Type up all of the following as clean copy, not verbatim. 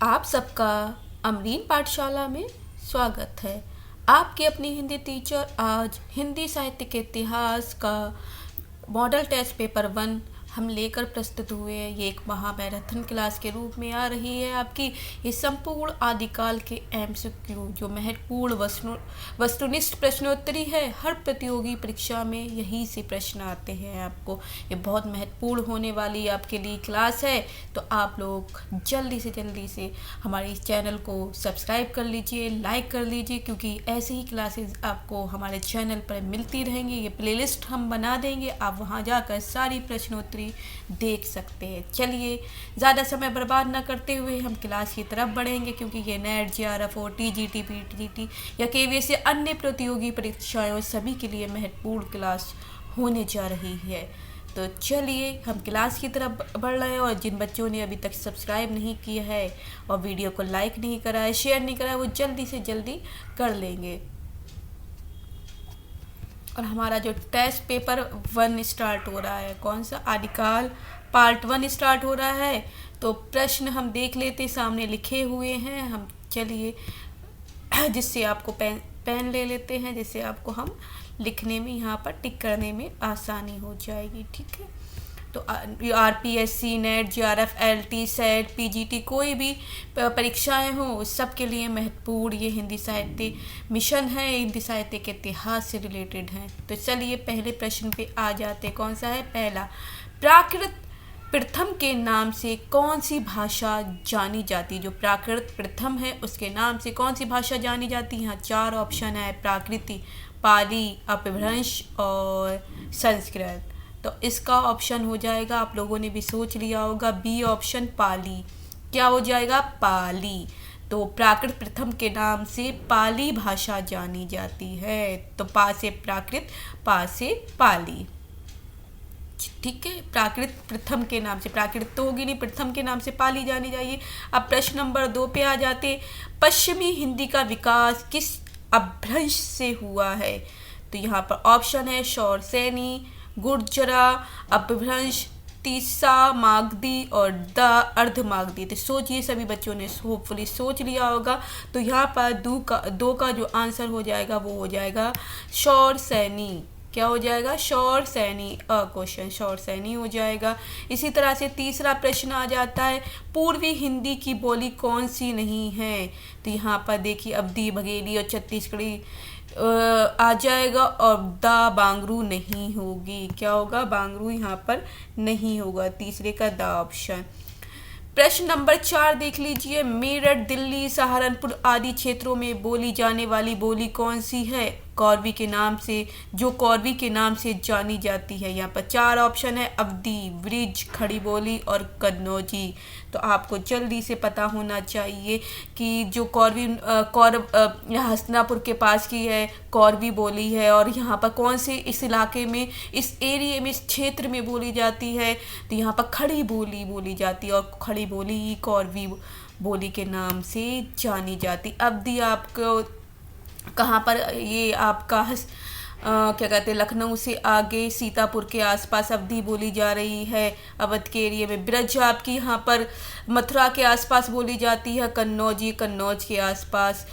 आप सबका अमरीन पाठशाला में स्वागत है। आपके अपनी हिंदी टीचर आज हिंदी साहित्य के इतिहास का मॉडल टेस्ट पेपर 1 हम लेकर प्रस्तुत हुए हैं। ये एक महामैराथन क्लास के रूप में आ रही है आपकी। ये संपूर्ण आदिकाल के MCQ जो महत्वपूर्ण वस्तुनिष्ठ प्रश्नोत्तरी है। हर प्रतियोगी परीक्षा में यही से प्रश्न आते हैं आपको। ये बहुत महत्वपूर्ण होने वाली आपके लिए क्लास है, तो आप लोग जल्दी से हमारे इस चैनल को सब्सक्राइब कर लीजिए, लाइक कर लीजिए, क्योंकि ऐसे ही क्लासेस आपको हमारे चैनल पर मिलती रहेंगी। ये प्लेलिस्ट हम बना देंगे, आप वहाँ जाकर सारी प्रश्नोत्तरी देख सकते हैं। चलिए ज़्यादा समय बर्बाद ना करते हुए हम क्लास की तरफ बढ़ेंगे, क्योंकि ये नेट, JRF और TGT, PTT या KVS से अन्य प्रतियोगी परीक्षाओं सभी के लिए महत्वपूर्ण क्लास होने जा रही है। तो चलिए हम क्लास की तरफ बढ़ रहे हैं। और जिन बच्चों ने अभी तक सब्सक्राइब नहीं किया है और वीडियो को लाइक नहीं करा है, शेयर नहीं करा है, वो जल्दी से जल्दी कर लेंगे। और हमारा जो टेस्ट पेपर 1 स्टार्ट हो रहा है, कौन सा, आदिकाल पार्ट 1 स्टार्ट हो रहा है। तो प्रश्न हम देख लेते, सामने लिखे हुए हैं हम। चलिए जिससे आपको पेन ले लेते हैं, जिससे आपको हम लिखने में, यहाँ पर टिक करने में आसानी हो जाएगी। ठीक है, तो RPSC, net, JRF, LT, set, PGT कोई भी परीक्षाएं हों, सबके लिए महत्वपूर्ण ये हिंदी साहित्य मिशन है, हिंदी साहित्य के इतिहास से रिलेटेड हैं। तो चलिए पहले प्रश्न पे आ जाते। कौन सा है? पहला, प्राकृत प्रथम के नाम से कौन सी भाषा जानी जाती? जो प्राकृत प्रथम है उसके नाम से कौन सी भाषा जानी जाती? यहाँ 4 ऑप्शन है, प्राकृति, पाली, अपभ्रंश और संस्कृत। तो इसका ऑप्शन हो जाएगा, आप लोगों ने भी सोच लिया होगा, बी ऑप्शन, पाली। क्या हो जाएगा? पाली। तो प्राकृत प्रथम के नाम से पाली भाषा जानी जाती है। तो पा से प्राकृत, पा से पाली। ठीक है, प्राकृत प्रथम के नाम से, प्राकृत तो होगी नहीं, प्रथम के नाम से पाली जानी चाहिए। अब प्रश्न नंबर 2 पे आ जाते। पश्चिमी हिंदी का विकास किस अपभ्रंश से हुआ है? तो यहाँ पर ऑप्शन है शौरसेनी, गुर्जरा, अपभ्रंश, तीसा, मागधी और द अर्धमागधी। तो सोचिए, सभी बच्चों ने होपफुली सोच लिया होगा। तो यहाँ पर दो का जो आंसर हो जाएगा वो हो जाएगा शौरसेनी। क्या हो जाएगा? शौरसेनी। क्वेश्चन शौरसेनी हो जाएगा। इसी तरह से तीसरा प्रश्न आ जाता है, पूर्वी हिंदी की बोली कौन सी नहीं है? तो यहाँ पर देखिए, अवधी, बघेली और छत्तीसगढ़ी आ जाएगा, और द बांगरू नहीं होगी। क्या होगा? बांगरू यहाँ पर नहीं होगा, तीसरे का द ऑप्शन। प्रश्न नंबर 4 देख लीजिए, मेरठ, दिल्ली, सहारनपुर आदि क्षेत्रों में बोली जाने वाली बोली कौन सी है? कौरवी के नाम से, जो कौरवी के नाम से जानी जाती है। यहाँ पर 4 ऑप्शन है, अवधी, ब्रिज, खड़ी बोली और कन्नौजी। तो आपको जल्दी से पता होना चाहिए कि जो कौरवी हसनापुर के पास की है, कौरवी बोली है, और यहाँ पर कौन से इस इलाके में, इस एरिया में, इस क्षेत्र में बोली जाती है? तो यहाँ पर खड़ी बोली बोली जाती है, और खड़ी बोली ही कौरवी बोली के नाम से जानी जाती। अवधी आपको कहाँ पर, ये आपका क्या कहते हैं, लखनऊ से आगे सीतापुर के आसपास अवधी बोली जा रही है, अवध के एरिया में। ब्रज आपकी यहाँ पर मथुरा के आसपास बोली जाती है। कन्नौज के आसपास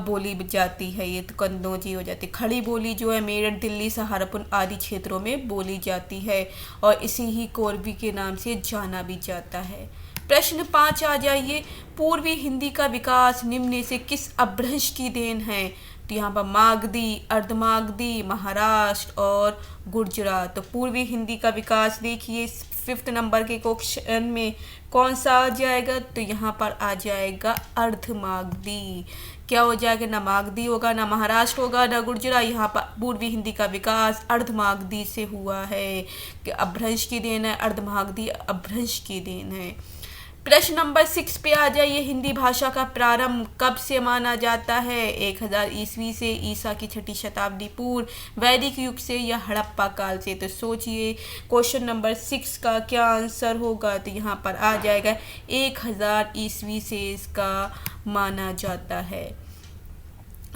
बोली जाती है, ये तो कन्नौजी हो जाती है। खड़ी बोली जो है मेरठ, दिल्ली, सहारनपुर आदि क्षेत्रों में बोली जाती है, और इसी ही कौरवी के नाम से जाना भी जाता है। प्रश्न 5 आ जाइए, पूर्वी हिंदी का विकास निम्न से किस अपभ्रंश की देन है? तो यहाँ पर मागधी, अर्धमागधी, महाराष्ट्र और गुर्जरात। तो पूर्वी हिंदी का विकास देखिए 5th नंबर के क्वेश्चन में कौन सा आ जाएगा? तो यहाँ पर आ जाएगा अर्धमागधी। क्या हो जाएगा? ना मागधी होगा, ना महाराष्ट्र होगा, ना गुर्जरात। यहाँ पर पूर्वी हिंदी का विकास अर्धमागधी से हुआ है, कि अपभ्रंश की देन है, अर्धमागधी अपभ्रंश की देन है। प्रश्न नंबर 6 पे आ जाइए, हिंदी भाषा का प्रारंभ कब से माना जाता है? 1000 ईस्वी से, ईसा की 6ठी शताब्दी पूर्व, वैदिक युग से, या हड़प्पा काल से? तो सोचिए क्वेश्चन नंबर 6 का क्या आंसर होगा? तो यहाँ पर आ जाएगा 1000 ईस्वी से इसका माना जाता है।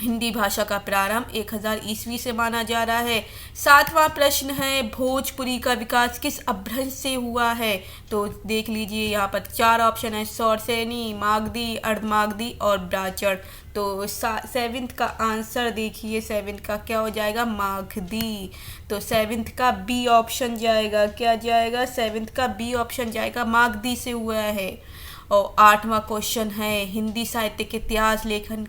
हिंदी भाषा का प्रारंभ 1000 ईस्वी से माना जा रहा है। 7वां प्रश्न है, भोजपुरी का विकास किस अपभ्रंश से हुआ है? तो देख लीजिए यहाँ पर 4 ऑप्शन है, सौरसैनी, मागधी, अर्धमागधी और ब्राह्मण। तो 7th का आंसर देखिए, 7th का क्या हो जाएगा? मागधी। तो 7th का बी ऑप्शन जाएगा, क्या जाएगा? 7th का बी ऑप्शन जाएगा, मागधी से हुआ है। और 8वां क्वेश्चन है, हिंदी साहित्य के इतिहास लेखन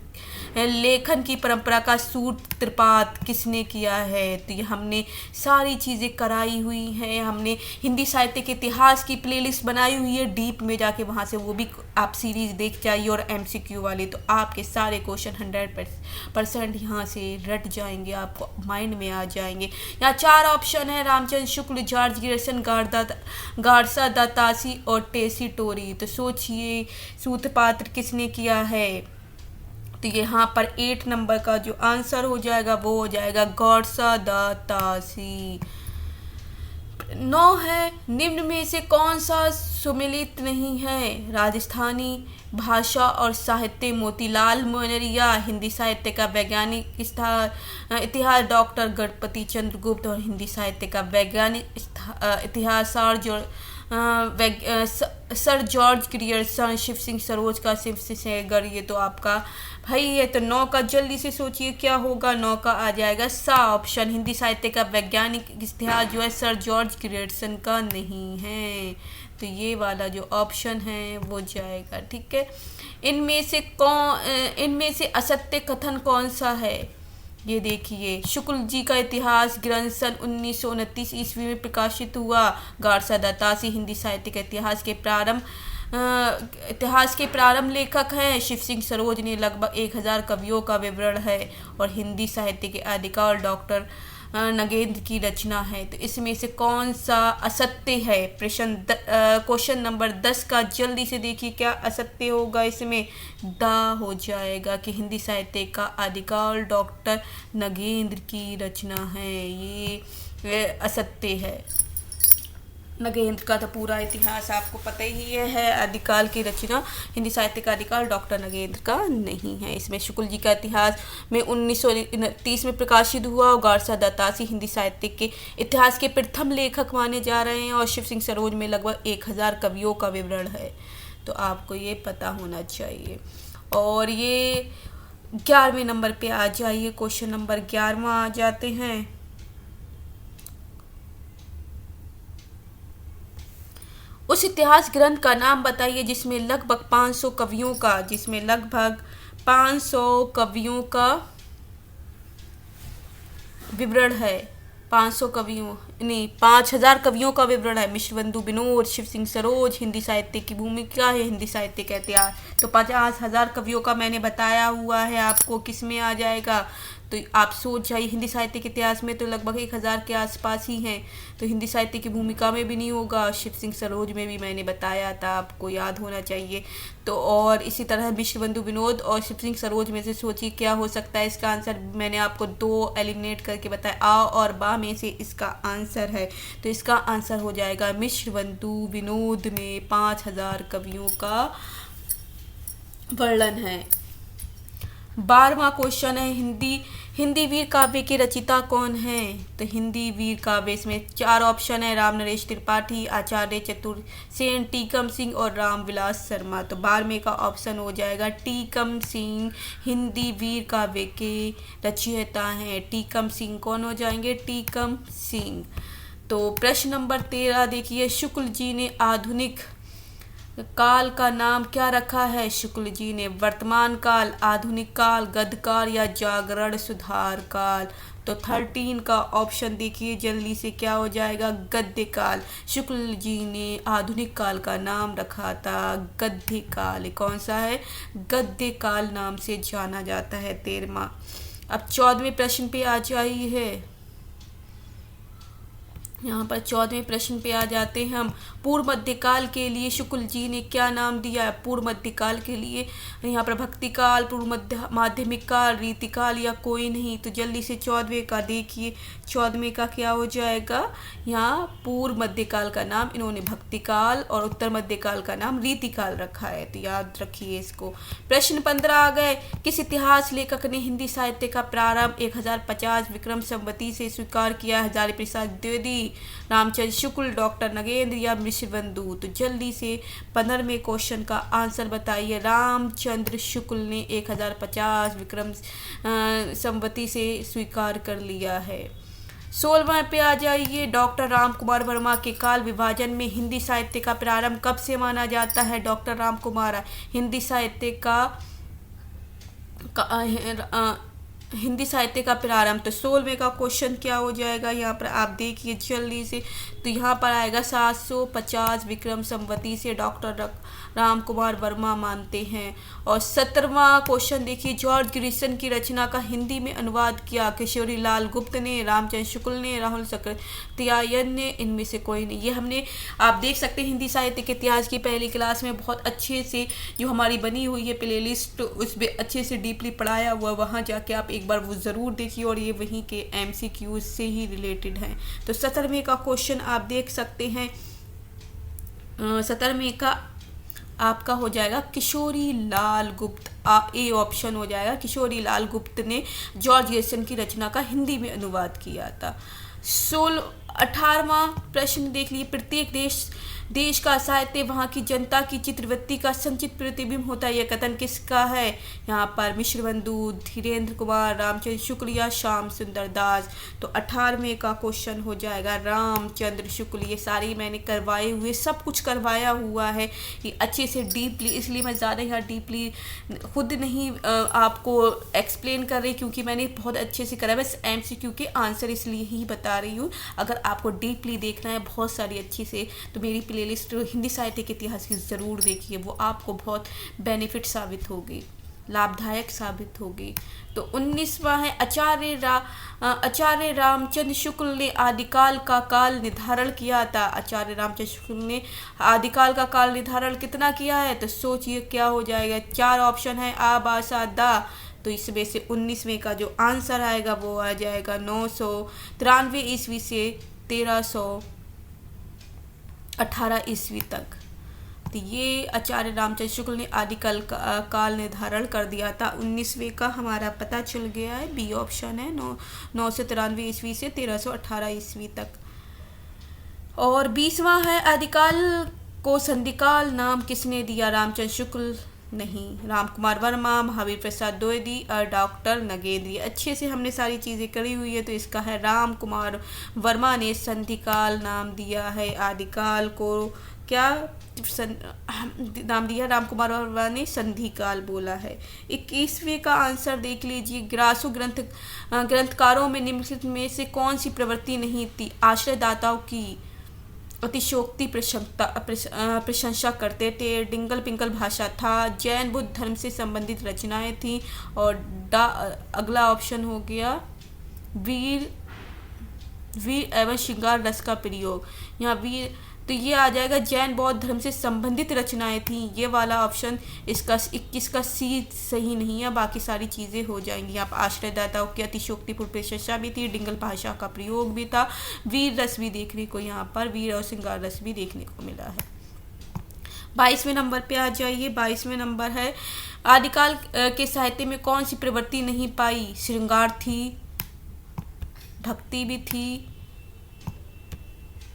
की परंपरा का सूत्रपात किसने किया है? तो ये हमने सारी चीज़ें कराई हुई हैं, हमने हिंदी साहित्य के इतिहास की प्लेलिस्ट बनाई हुई है, डीप में जाके वहाँ से वो भी आप सीरीज़ देख जाइए, और MCQ वाले तो आपके सारे क्वेश्चन 100% यहाँ से रट जाएंगे, आपको माइंड में आ जाएंगे। यहाँ 4 ऑप्शन है, रामचंद्र शुक्ल, जॉर्ज ग्रियर्सन, गारसा दातासी और टेसी टोरी। तो सोचिए सूत्रपात किसने किया है? तो यहाँ पर 8 नंबर का जो आंसर हो जाएगा वो हो जाएगा गारसा दातासी। 9 है, निम्न में से कौन सा सुमेलित नहीं है? राजस्थानी भाषा और साहित्य मोतीलाल मोनरिया, हिंदी साहित्य का वैज्ञानिक इतिहास डॉक्टर गणपति चंद्र गुप्त, और हिंदी साहित्य का वैज्ञानिक इतिहासकार sir George Grierson, Shiv Singh Saroj का शिव सेगर। ये तो आपका भाई है। तो 9 का जल्दी से सोचिए क्या होगा? 9 का आ जाएगा सा ऑप्शन, हिंदी साहित्य का वैज्ञानिक इतिहास जो है सर जॉर्ज ग्रियर्सन का नहीं है। तो ये वाला जो ऑप्शन है वो जाएगा, ठीक है। इनमें से असत्य कथन कौन सा है? ये देखिए, शुक्ल जी का इतिहास ग्रंथ सन 1929 ईस्वी में प्रकाशित हुआ। गारसा दातासी हिंदी साहित्य के इतिहास के प्रारंभ लेखक हैं। शिव सिंह सरोज ने लगभग 1000 कवियों का विवरण है, और हिंदी साहित्य के आदिकाल डॉक्टर नगेंद्र की रचना है। तो इसमें से कौन सा असत्य है? क्वेश्चन नंबर 10 का जल्दी से देखिए क्या असत्य होगा? इसमें दा हो जाएगा कि हिंदी साहित्य का आदिकाल डॉक्टर नगेंद्र की रचना है, ये असत्य है। नगेंद्र का तो पूरा इतिहास आपको पता ही है, आदिकाल की रचना हिंदी साहित्य का आदिकाल डॉक्टर नगेंद्र का नहीं है। इसमें शुक्ल जी का इतिहास में 1929 में प्रकाशित हुआ, और गारसा दातासी हिंदी साहित्य के इतिहास के प्रथम लेखक माने जा रहे हैं, और शिव सिंह सरोज में लगभग 1000 कवियों का विवरण है। तो आपको ये पता होना चाहिए। और ये 11वें नंबर पे आ जाइए, क्वेश्चन नंबर 11वां आ जाते हैं। उस इतिहास ग्रंथ का नाम बताइए जिसमें लगभग 500 कवियों का विवरण है। 5000 कवियों का विवरण है। मिश्रबंधु विनोद, शिव सिंह सरोज, हिंदी साहित्य की भूमिका है, हिंदी साहित्य का इतिहास। तो 50,000 कवियों का मैंने बताया हुआ है आपको, किस में आ जाएगा? तो आप सोच जाइए, हिंदी साहित्य के इतिहास में तो लगभग 1000 के आसपास ही हैं, तो हिंदी साहित्य की भूमिका में भी नहीं होगा। शिव सिंह सरोज में भी मैंने बताया था, आपको याद होना चाहिए। तो और इसी तरह मिश्रबंधु विनोद और शिव सिंह सरोज में से सोचिए क्या हो सकता है इसका आंसर? मैंने आपको 2 एलिमिनेट करके बताया, आ और बा में से इसका आंसर है। तो इसका आंसर हो जाएगा मिश्रबंधु विनोद में 5000 कवियों का वर्णन है। 12वां क्वेश्चन है, हिंदी वीर काव्य के रचिता कौन है? तो हिंदी वीर काव्य इसमें 4 ऑप्शन है, राम नरेश त्रिपाठी, आचार्य चतुर सेन, टीकम सिंह और रामविलास शर्मा। तो 12वें का ऑप्शन हो जाएगा टीकम सिंह, हिंदी वीर काव्य के रचयिता हैं। टीकम सिंह कौन हो जाएंगे? टीकम सिंह। तो प्रश्न नंबर 13 देखिए, शुक्ल जी ने आधुनिक काल का नाम क्या रखा है? शुक्ल जी ने वर्तमान काल, आधुनिक काल, गद्यकाल या जागरण सुधार काल। तो 13 का ऑप्शन देखिए जल्दी से क्या हो जाएगा? गद्य काल। शुक्ल जी ने आधुनिक काल का नाम रखा था गद्य काल। कौन सा है? गद्य काल नाम से जाना जाता है। 13वां। अब 14वें प्रश्न पे आ जाइए है। यहाँ पर 14वें प्रश्न पे आ जाते हैं हम। पूर्व मध्यकाल के लिए शुक्ल जी ने क्या नाम दिया है? पूर्व मध्यकाल के लिए यहाँ पर भक्तिकाल, पूर्व माध्यमिक काल, रीतिकाल या कोई नहीं। तो जल्दी से 14वें का देखिए, 14वें का क्या हो जाएगा? यहाँ पूर्व मध्यकाल का नाम इन्होंने भक्तिकाल और उत्तर मध्यकाल का नाम रीतिकाल रखा है, तो याद रखिए इसको। प्रश्न 15 आ गए। किस इतिहास लेखक ने हिंदी साहित्य का प्रारंभ 1050 विक्रम संवती से स्वीकार किया? हजारी प्रसाद द्विवेदी, रामचंद्र शुक्ल, डॉक्टर नगेंद्र या मिश्रबंधु। तो जल्दी से 15वें क्वेश्चन का आंसर बताइए। रामचंद्र शुक्ल ने 1050 विक्रम संवती से स्वीकार कर लिया है। 16वें पे आ जाइए। डॉक्टर राम कुमार वर्मा के काल विभाजन में हिंदी साहित्य का प्रारंभ कब से माना जाता है? डॉक्टर राम कुमार हिंदी साहित्य हिंदी साहित्य का प्रारंभ। तो 16वें का क्वेश्चन क्या हो जाएगा? यहाँ पर आप देखिए जल्दी से, तो यहाँ पर आएगा 750 विक्रम संवती से डॉक्टर राम कुमार वर्मा मानते हैं। और 17वां क्वेश्चन देखिए। जॉर्ज ग्रिसन की रचना का हिंदी में अनुवाद किया? किशोरी लाल गुप्त ने, रामचंद्र शुक्ल ने, राहुल सक्सेना ने, इनमें से कोई नहीं। ये हमने, आप देख सकते हैं हिंदी साहित्य के इतिहास की पहली क्लास में बहुत अच्छे से जो हमारी बनी हुई है प्लेलिस्ट, उसमें अच्छे से डीपली पढ़ाया हुआ, वहाँ जाके आप एक बार वो ज़रूर देखिए, और ये वहीं के MCQ से ही रिलेटेड हैं। तो 17वें का क्वेश्चन आप देख सकते हैं। 17वें का आपका हो जाएगा किशोरी लाल गुप्त। ए ऑप्शन हो जाएगा। किशोरी लाल गुप्त ने जॉर्ज ग्रिसन की रचना का हिंदी में अनुवाद किया था। 18वां प्रश्न देख लीजिए। प्रत्येक देश का साहित्य वहाँ की जनता की चित्रवृत्ति का संचित प्रतिबिंब होता है, यह कथन किसका है? यहाँ पर मिश्रबंधु, धीरेन्द्र कुमार, रामचंद्र शुक्ल या श्याम सुंदर दास। तो 18वें का क्वेश्चन हो जाएगा रामचंद्र शुक्ल। ये सारी मैंने करवाए हुए, सब कुछ करवाया हुआ है ये अच्छे से डीपली, इसलिए मैं ज़्यादा यहाँ डीपली खुद नहीं आपको एक्सप्लेन कर रही, क्योंकि मैंने बहुत अच्छे से करा, बस MCQ के आंसर इसलिए ही बता रही हूँ। अगर आपको डीपली देखना है बहुत सारी अच्छी से, तो मेरी प्लेलिस्ट हिंदी साहित्य के इतिहास की ज़रूर देखिए, वो आपको बहुत बेनिफिट साबित होगी, लाभदायक साबित होगी। तो 19वां है। आचार्य रामचंद्र शुक्ल ने आदिकाल का काल निर्धारण किया था। आचार्य रामचंद्र शुक्ल ने आदिकाल का काल निर्धारण कितना किया है? तो सोचिए क्या हो जाएगा। 4 ऑप्शन है, आ, बा, सा, दा। तो इसमें से 19वें का जो आंसर आएगा वो आ जाएगा 993 ईस्वी से 1318 ईस्वी तक। तो ये आचार्य रामचंद्र शुक्ल ने आदिकाल काल निर्धारण कर दिया था। 19वें का हमारा पता चल गया है, बी ऑप्शन है। 993 ईस्वी से 1318 ईस्वी तक। और 20वां है। आदिकाल को संधिकाल नाम किसने दिया? रामचंद्र शुक्ल नहीं, राम कुमार वर्मा, महावीर प्रसाद द्विवेदी और डॉक्टर नगेंद्र। अच्छे से हमने सारी चीज़ें करी हुई है, तो इसका है राम कुमार वर्मा ने संधिकाल नाम दिया है। आदिकाल को क्या नाम दिया? राम कुमार वर्मा ने संधिकाल बोला है। 21वें का आंसर देख लीजिए। ग्रासो ग्रंथकारों में निम्नलिखित में से कौन सी प्रवृत्ति नहीं थी? आश्रयदाताओं की अतिशयोक्ति प्रशंसा करते थे, डिंगल पिंगल भाषा था, जैन बुद्ध धर्म से संबंधित रचनाएं थी, और अगला ऑप्शन हो गया वीर एवं श्रृंगार रस का प्रयोग। यहाँ वीर, तो ये आ जाएगा जैन बौद्ध धर्म से संबंधित रचनाएं थी, ये वाला ऑप्शन। इसका 21 का सी सही नहीं है, बाकी सारी चीज़ें हो जाएंगी। यहाँ पर आश्रयदाताओं की अतिशयोक्तिपूर्ण प्रशंसा भी थी, डिंगल भाषा का प्रयोग भी था, वीर रस भी देखने को यहाँ पर, वीर और श्रृंगार रस भी देखने को मिला है। 22वें नंबर पे आ जाइए। 22वें नंबर है। आदिकाल के साहित्य में कौन सी प्रवृत्ति नहीं पाई? श्रृंगार थी, भक्ति भी थी,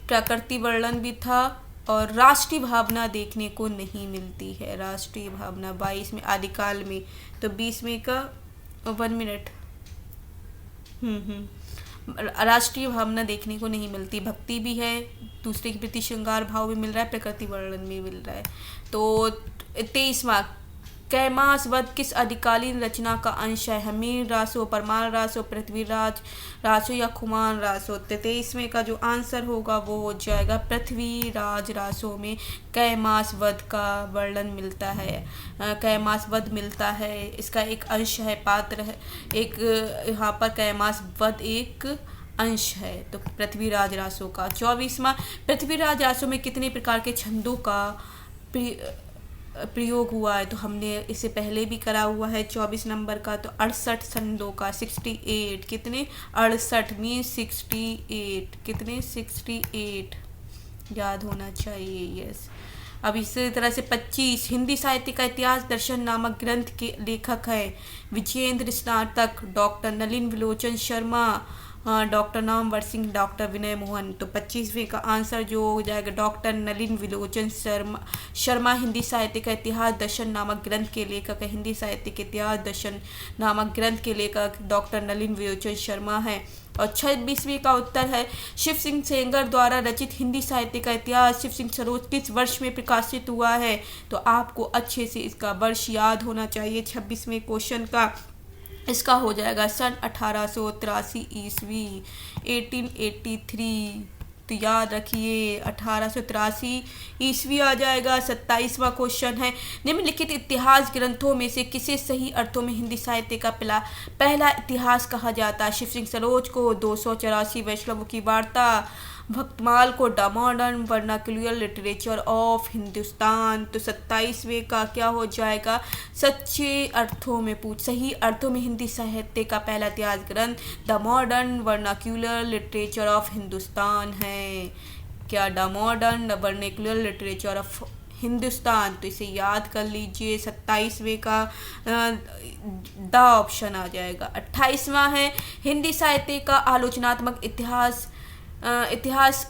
प्रकृति वर्णन भी था, और राष्ट्रीय भावना देखने को नहीं मिलती है। राष्ट्रीय भावना 22 में आदिकाल में। तो 20वें का 1 मिनट राष्ट्रीय भावना देखने को नहीं मिलती, भक्ति भी है, दूसरे के प्रति श्रृंगार भाव भी मिल रहा है, प्रकृति वर्णन भी मिल रहा है। तो 23वां कैमास वध किस आदिकालीन रचना का अंश है? हमीर रासो, परमार रासो, पृथ्वीराज रासो या खुमान रासो। 23वें का जो आंसर होगा वो हो जाएगा पृथ्वीराज रासो में कैमास वध का वर्णन मिलता है, कैमास वध मिलता है, इसका एक अंश है, पात्र है एक। यहाँ पर कैमास वध एक अंश है। तो पृथ्वीराज रासो का 24वां, पृथ्वीराज रासो में कितने प्रकार के छंदों का प्रयोग हुआ है? तो हमने इससे पहले भी करा हुआ है 24 नंबर का। तो 68 छंदों का, 68, कितने 68 मीन 68, कितने 68 याद होना चाहिए। यस। अब इसी तरह से 25, हिंदी साहित्य का इतिहास दर्शन नामक ग्रंथ के लेखक है विजयेंद्र स्नातक, doctor Nalin विलोचन Sharma, doctor Namvar Singh, doctor विनय मोहन। तो 25वें का आंसर जो हो जाएगा डॉक्टर नलिन विलोचन शर्मा हिंदी साहित्य का इतिहास दर्शन नामक ग्रंथ के लेखक है। हिंदी साहित्य के इतिहास दर्शन नामक ग्रंथ के लेखक डॉक्टर नलिन विलोचन शर्मा है। और 26वें का उत्तर है शिव सिंह सेंगर द्वारा रचित हिंदी साहित्य का इतिहास शिव सिंह सरोज किस वर्ष में प्रकाशित हुआ है? तो आपको अच्छे से इसका वर्ष याद होना चाहिए 26वें क्वेश्चन का। इसका हो जाएगा सन 1883 ईस्वी, 1883। तो याद रखिए 1883 ईस्वी आ जाएगा। 27वां क्वेश्चन है निम्नलिखित इतिहास ग्रंथों में से किसे सही अर्थों में हिंदी साहित्य का पहला इतिहास कहा जाता है? शिव सिंह सरोज को 284 वैष्णवों की वार्ता, भक्तमाल को the modern vernacular literature of Hindustan. तो 27वें का क्या हो जाएगा? सही अर्थों में हिंदी साहित्य का पहला इतिहास ग्रंथ the modern vernacular literature of Hindustan है। क्या the modern vernacular literature of Hindustan? तो इसे याद कर लीजिए। 27वें का द ऑप्शन आ जाएगा। 28वां है हिंदी साहित्य का आलोचनात्मक इतिहास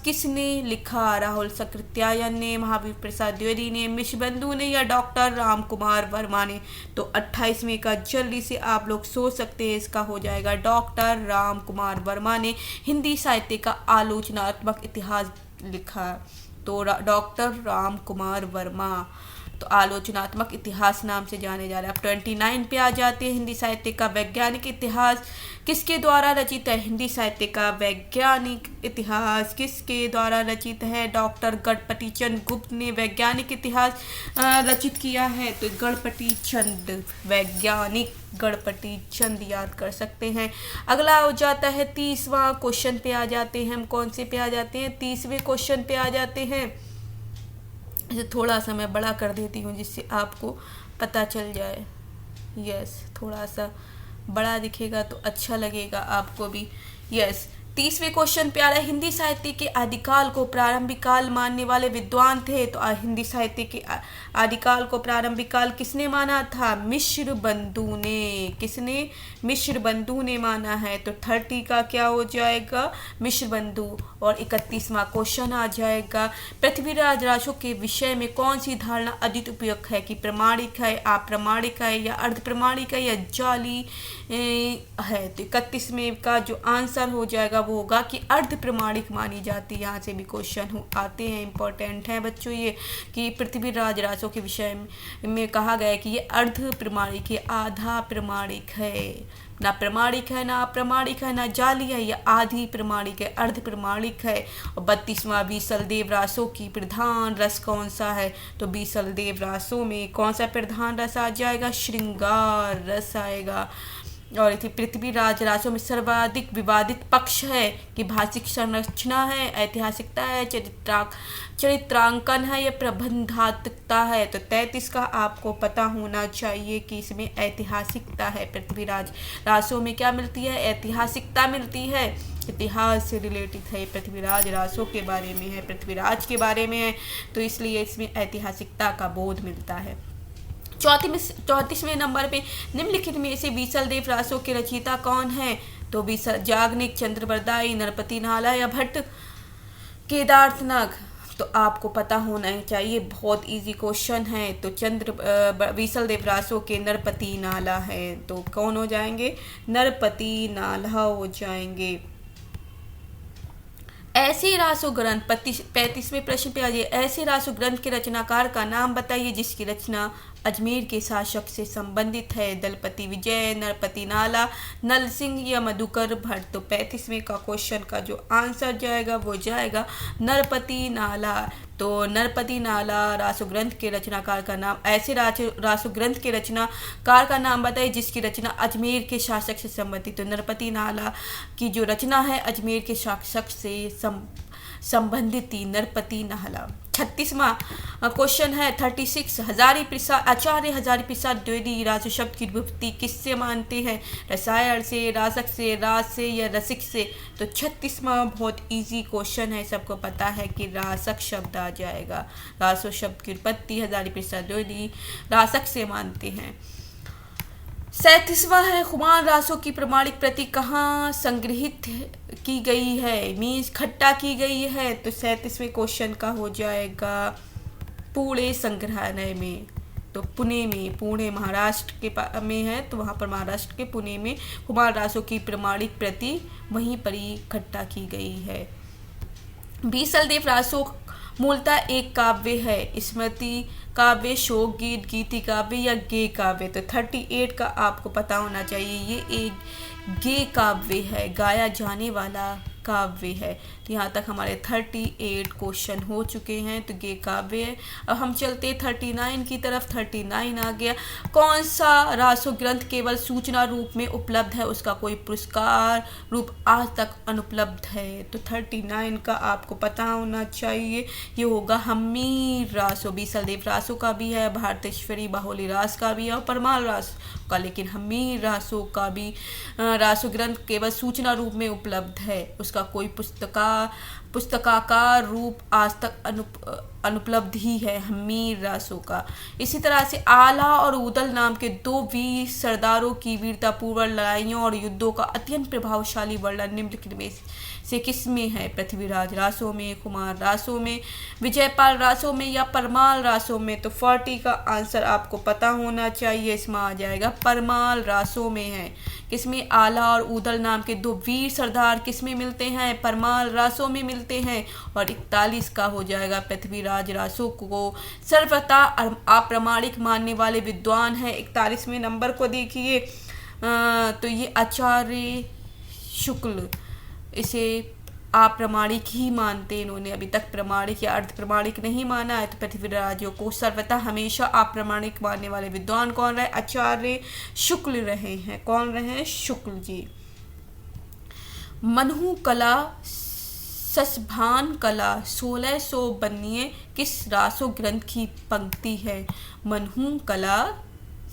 किसने लिखा? राहुल सकृत्यायन ने, महावीर प्रसाद द्विवेदी ने, मिश्र बंधु ने या डॉक्टर राम कुमार वर्मा ने? तो 28वें का जल्दी से आप लोग सोच सकते हैं, इसका हो जाएगा डॉक्टर राम कुमार वर्मा ने हिंदी साहित्य का आलोचनात्मक इतिहास लिखा। तो डॉक्टर राम कुमार वर्मा तो आलोचनात्मक इतिहास नाम से जाने जा रहा है। अब 29 पे आ जाते हैं हिंदी साहित्य का वैज्ञानिक इतिहास किसके द्वारा रचित है? हिंदी साहित्य का वैज्ञानिक इतिहास किसके द्वारा रचित है? डॉक्टर गणपति चंद गुप्त ने वैज्ञानिक इतिहास रचित किया है। तो गणपति चंद, वैज्ञानिक गणपति चंद याद कर सकते हैं। अगला हो जाता है 30वां क्वेश्चन पे आ जाते हैं हम। कौन से पे आ जाते हैं? 30वें क्वेश्चन पे आ जाते हैं। इसे थोड़ा सा मैं बड़ा कर देती हूँ जिससे आपको पता चल जाए। यस, थोड़ा सा बड़ा दिखेगा तो अच्छा लगेगा आपको भी। यस, 30वें क्वेश्चन पे आ रहा है हिंदी साहित्य के आदिकाल को प्रारंभिक काल मानने वाले विद्वान थे। तो हिंदी साहित्य के आदिकाल को प्रारंभिक काल किसने माना था? मिश्र बंधु ने। किसने? मिश्र बंधु ने माना है। तो 30 का क्या हो जाएगा? मिश्र बंधु। और 31वां क्वेश्चन आ जाएगा पृथ्वीराज रासो के विषय में कौन सी धारणा अधिक उपयुक्त है? कि प्रमाणिक है, अप्रमाणिक है या अर्ध प्रमाणिक है या जाली है? तो 31वें का जो आंसर हो जाएगा वो होगा कि अर्ध प्रमाणिक मानी जाती है। यहाँ से भी क्वेश्चन आते हैं, इंपॉर्टेंट है बच्चों ये, कि पृथ्वीराज रासो के विषय में कहा गया है कि ये अर्ध प्रमाणिक है, आधा प्रमाणिक है, ना प्रमाणिक है, ना अप्रमाणिक है, ना जाली है, या आधी प्रमाणिक है, अर्ध प्रमाणिक है। और 32वां बीसल देव रासो की प्रधान रस कौन सा है? तो बीसल देव रासो में कौन सा प्रधान रस आ जाएगा? श्रृंगार रस आएगा। और इसी पृथ्वीराज रासो में सर्वाधिक विवादित पक्ष है कि भाषिक संरचना है, ऐतिहासिकता है, चरित्रांकन है या प्रबंधात्मकता है। तो 33 का आपको पता होना चाहिए कि इसमें ऐतिहासिकता है। पृथ्वीराज रासो में क्या मिलती है? ऐतिहासिकता मिलती है। इतिहास से रिलेटेड है, पृथ्वीराज रासो के बारे में है, पृथ्वीराज के बारे में है, तो इसलिए इसमें ऐतिहासिकता का बोध मिलता है। 34वें नंबर पे निम्नलिखित में से बीसल देव रासो के रचयिता कौन है? तो बीसल जागनिक, चंद्रबरदाई, नरपति नाला या भट्ट केदारनाथ? तो आपको पता होना चाहिए, बहुत इजी क्वेश्चन है। तो बीसल देव रासो के नरपति नाला है। तो कौन हो जाएंगे? नरपति नाला हो जाएंगे। ऐसे रासो ग्रंथ 35वें प्रश्न पे आ जाइए। ऐसे रासो ग्रंथ के रचनाकार का नाम बताइए जिसकी रचना अजमेर के शासक से संबंधित है? दलपति विजय, नरपति नाला, नल सिंह या मधुकर भट्ट। तो 35वें का क्वेश्चन का जो आंसर जाएगा वो जाएगा नरपति नाला। तो नरपति नाला रासो ग्रंथ के रचनाकार का नाम, ऐसे रासो ग्रंथ के रचनाकार का नाम बताइए जिसकी रचना अजमेर के शासक से संबंधित। तो नरपति नाला की जो रचना है अजमेर के शासक से संबंधित थी, नरपति नाला। 36वां क्वेश्चन है 36, आचार्य हजारी प्रसाद द्विवेदी रासो शब्द की विभक्ति किससे मानते हैं? रसायन से, रासक से, रास से या रसिक से? तो 36वां बहुत इजी क्वेश्चन है, सबको पता है कि रासक शब्द आ जाएगा। रासो शब्द की उत्पत्ति हजारी प्रसाद द्विवेदी रासक से मानते हैं। 37वां है खुमान रासो की प्रमाणिक प्रति कहाँ संग्रहित की गई है? मीन्स खट्टा की गई है। तो 37वें क्वेश्चन का हो जाएगा पुणे संग्रहालय में। तो पुणे में, पुणे महाराष्ट्र के में है, तो वहाँ पर महाराष्ट्र के पुणे में खुमान रासो की प्रमाणिक प्रति वहीं पर ही इकट्ठा की गई है। बीसलदेव रासो मूलतः एक काव्य है, स्मृति काव्य, शोक गीत, गीति काव्य या गे काव्य। तो 38 का आपको पता होना चाहिए, ये एक गे काव्य है, गाया जाने वाला काव्य है। तो यहाँ तक हमारे 38 क्वेश्चन हो चुके हैं, तो गे काव्य है। अब हम चलते 39 की तरफ। 39 आ गया, कौन सा रासो ग्रंथ केवल सूचना रूप में उपलब्ध है, उसका कोई पुरस्कार रूप आज तक अनुपलब्ध है? तो 39 का आपको पता होना चाहिए, ये होगा हम्मीर रासो। बीसलदेव रासो का भी है, भारतेश्वरी बाहुली रास का भी है और परमाल रास का, लेकिन हम्मीर रासो का भी रासो ग्रंथ केवल सूचना रूप में उपलब्ध है, उसका कोई पुस्तकाकार रूप आज तक अनुपलब्ध ही है हम्मीर रासो का। इसी तरह से आला और उदल नाम के दो वीर सरदारों की वीरतापूर्वक लड़ाइयों और युद्धों का अत्यंत प्रभावशाली वर्णन निम्नलिखित में से किसमें है? पृथ्वीराज रासो में, कुमार रासो में, विजयपाल रासो में या परमाल रासो में? तो 40 का आंसर आपको पता होना चाहिए, इसमें आ जाएगा परमाल रासो में है। किसमें? आला और उदल नाम के दो वीर सरदार किसमें मिलते हैं? परमाल रासो में मिलते हैं। और 41 का हो जाएगा पृथ्वीराज रासो को सर्वथा अप्रामाणिक मानने वाले विद्वान है। 41वें नंबर को देखिए, तो ये आचार्य शुक्ल इसे अप्रामाणिक ही मानते हैं, इन्होंने अभी तक प्रमाणिक या अर्ध प्रमाणिक नहीं माना है। तो पृथ्वीराजों को सर्वथा हमेशा अप्रामाणिक मानने वाले विद्वान कौन रहे? आचार्य शुक्ल रहे हैं। कौन रहे? शुक्ल जी। मनहु कला ससभान कला 1692 किस रासो ग्रंथ की पंक्ति है? मनहु कला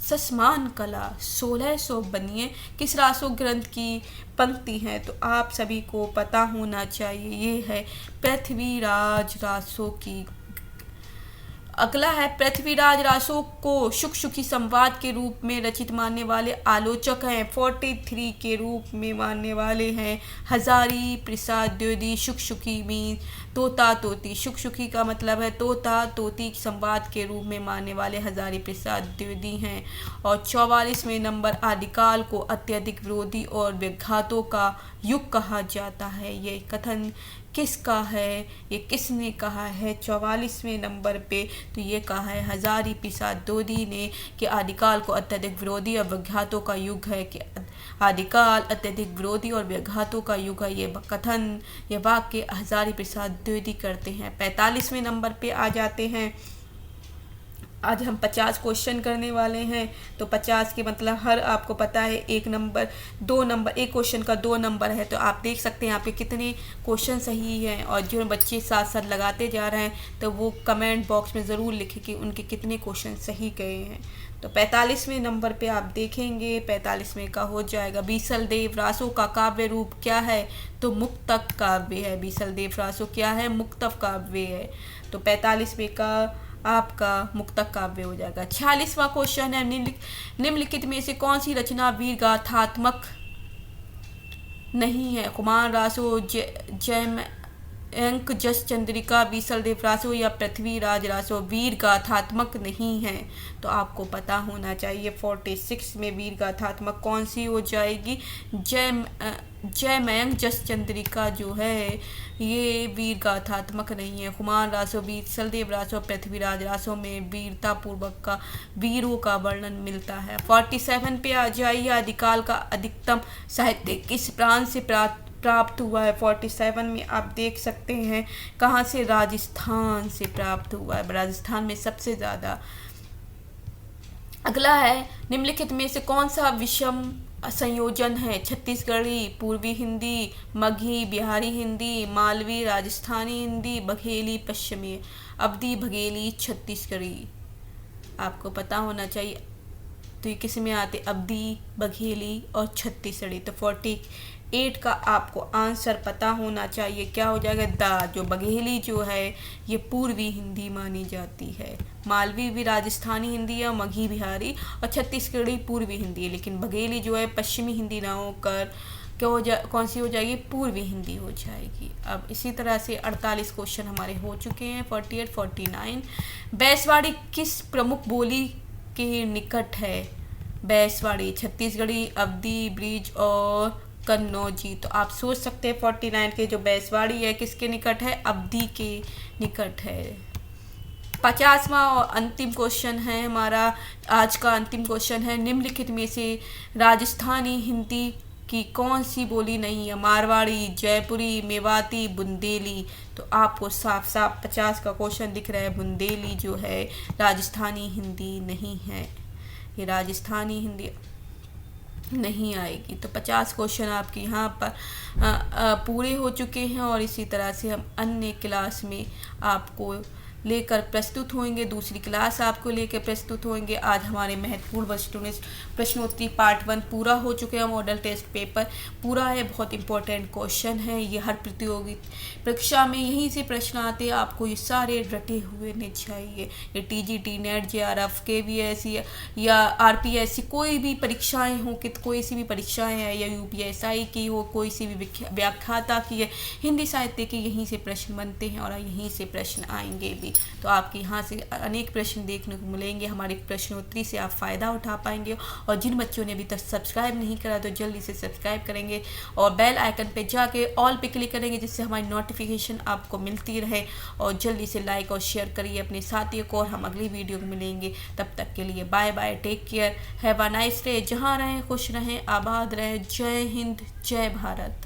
ससमान कला 1692 किस रासो ग्रंथ की पंक्ति है? तो आप सभी को पता होना चाहिए, ये है पृथ्वीराज रासो की। अगला है पृथ्वीराज रासो को शुक शुकी संवाद के रूप में रचित मानने वाले आलोचक हैं। 43 के रूप में मानने वाले हैं हजारी प्रसाद द्विवेदी। शुक शुकी में तोता तोती, शुक शुकी का मतलब है तोता तोती संवाद के रूप में मानने वाले हजारी प्रसाद द्विवेदी हैं। और 44वें नंबर आदिकाल को अत्यधिक विरोधी और विघातों का युग कहा जाता है। ये कथन किसका है? ये किसने कहा है 44वें नंबर पे? तो ये कहा है हजारी प्रसाद द्विवेदी ने कि आदिकाल को अत्यधिक विरोधी और विघातों का युग है, कि आदिकाल अत्यधिक विरोधी और विघातों का युग है। ये कथन, ये वाक्य हजारी प्रसाद द्विवेदी करते हैं। 45वें नंबर पे आ जाते हैं। आज हम 50 क्वेश्चन करने वाले हैं। तो 50 के मतलब हर आपको पता है एक नंबर 2 नंबर, एक क्वेश्चन का 2 नंबर है। तो आप देख सकते हैं यहाँ पे कितने क्वेश्चन सही हैं, और जो बच्चे साथ साथ लगाते जा रहे हैं तो वो कमेंट बॉक्स में ज़रूर लिखें कि उनके कितने क्वेश्चन सही गए हैं। तो 45वें नंबर पे आप देखेंगे, 45वें का हो जाएगा बीसलदेव रासो का काव्य रूप क्या है? तो मुक्तक काव्य है। बीसलदेव रासो क्या है? मुक्तक काव्य है। तो 45वें का आपका मुक्तक काव्य हो जाएगा। 46वां क्वेश्चन है निम्नलिखित में से कौन सी रचना वीर गाथात्मक नहीं है? कुमार रासो, अंक जस चंद्रिका बीसलदेव रासो या पृथ्वीराज रासो वीर गाथात्मक नहीं है। तो आपको पता होना चाहिए 46 में वीर गाथात्मक कौन सी हो जाएगी। जय मयंक जस चंद्रिका जो है ये वीर गाथात्मक नहीं है। कुमार रासो बीसलदेव रासो पृथ्वीराज रासो में वीरता पूर्वक का वीरों का वर्णन मिलता है। 47 पे आ जाइए। आदिकाल का अधिकतम साहित्य किस प्रांत से प्राप्त हुआ है। 47 में आप देख सकते हैं कहाँ से, राजस्थान से प्राप्त हुआ है। राजस्थान में सबसे ज़्यादा। अगला है निम्नलिखित में से कौन सा विषम संयोजन है। छत्तीसगढ़ी, पूर्वी हिंदी, मगही, बिहारी हिंदी, मालवी, राजस्थानी हिंदी, बघेली, पश्चिमी, अवधी, बघेली, छत्तीसगढ़ी। आपको पता होना चाहिए। तो ये किस में आते, अवधी, बघेली और छत्तीसगढ़ी। तो 48 का आपको आंसर पता होना चाहिए। क्या हो जाएगा, दा। जो बघेली जो है ये पूर्वी हिंदी मानी जाती है। मालवी भी राजस्थानी हिंदी है, मगही बिहारी और छत्तीसगढ़ी पूर्वी हिंदी है, लेकिन बघेली जो है पश्चिमी हिंदी ना होकर क्या कौन सी हो जाएगी, पूर्वी हिंदी हो जाएगी। अब इसी तरह से 48 क्वेश्चन हमारे हो चुके हैं। 48, 49। बैसवाड़ी किस प्रमुख बोली के निकट है। बैसवाड़ी छत्तीसगढ़ी, अवधी, ब्रिज और कन्नौजी। तो आप सोच सकते हैं 49 के जो बैसवाड़ी है किसके निकट है, अवधी के निकट है। 50वां और अंतिम क्वेश्चन है हमारा, आज का अंतिम क्वेश्चन है। निम्नलिखित में से राजस्थानी हिंदी की कौन सी बोली नहीं है। मारवाड़ी, जयपुरी, मेवाती, बुंदेली। तो आपको साफ साफ 50 का क्वेश्चन दिख रहा है, बुंदेली जो है राजस्थानी हिंदी नहीं है। ये राजस्थानी हिंदी नहीं आएगी। तो 50 क्वेश्चन आपके यहाँ पर पूरे हो चुके हैं और इसी तरह से हम अन्य क्लास में आपको लेकर प्रस्तुत होंगे। दूसरी क्लास आपको लेकर प्रस्तुत होंगे। आज हमारे महत्वपूर्ण प्रश्नोत्तरी पार्ट 1 पूरा हो चुके हैं। मॉडल टेस्ट पेपर पूरा है, बहुत इंपॉर्टेंट क्वेश्चन है ये। हर प्रतियोगी परीक्षा में यहीं से प्रश्न आते हैं, आपको ये सारे रटे हुए नहीं चाहिए। ये TGT, नेट, JRF, KVS या RPSC कोई भी परीक्षाएं हो, कि कोई सी भी परीक्षाएं हैं या UPSI की हो, कोई सी भी व्याख्याता की है, हिंदी साहित्य के यहीं से प्रश्न बनते हैं और यहीं से प्रश्न आएंगे भी। तो आपके यहाँ से अनेक प्रश्न देखने को मिलेंगे। हमारी प्रश्नोत्तरी से आप फ़ायदा उठा पाएंगे। और जिन बच्चों ने अभी तक सब्सक्राइब नहीं करा तो जल्दी से सब्सक्राइब करेंगे और बेल आइकन पे जाके ऑल पे क्लिक करेंगे, जिससे हमारी नोटिफिकेशन आपको मिलती रहे। और जल्दी से लाइक और शेयर करिए अपने साथियों को। और हम अगली वीडियो में मिलेंगे, तब तक के लिए bye bye, take care, have a nice day. जहाँ रहें खुश रहें, आबाद रहें। जय हिंद, जय भारत।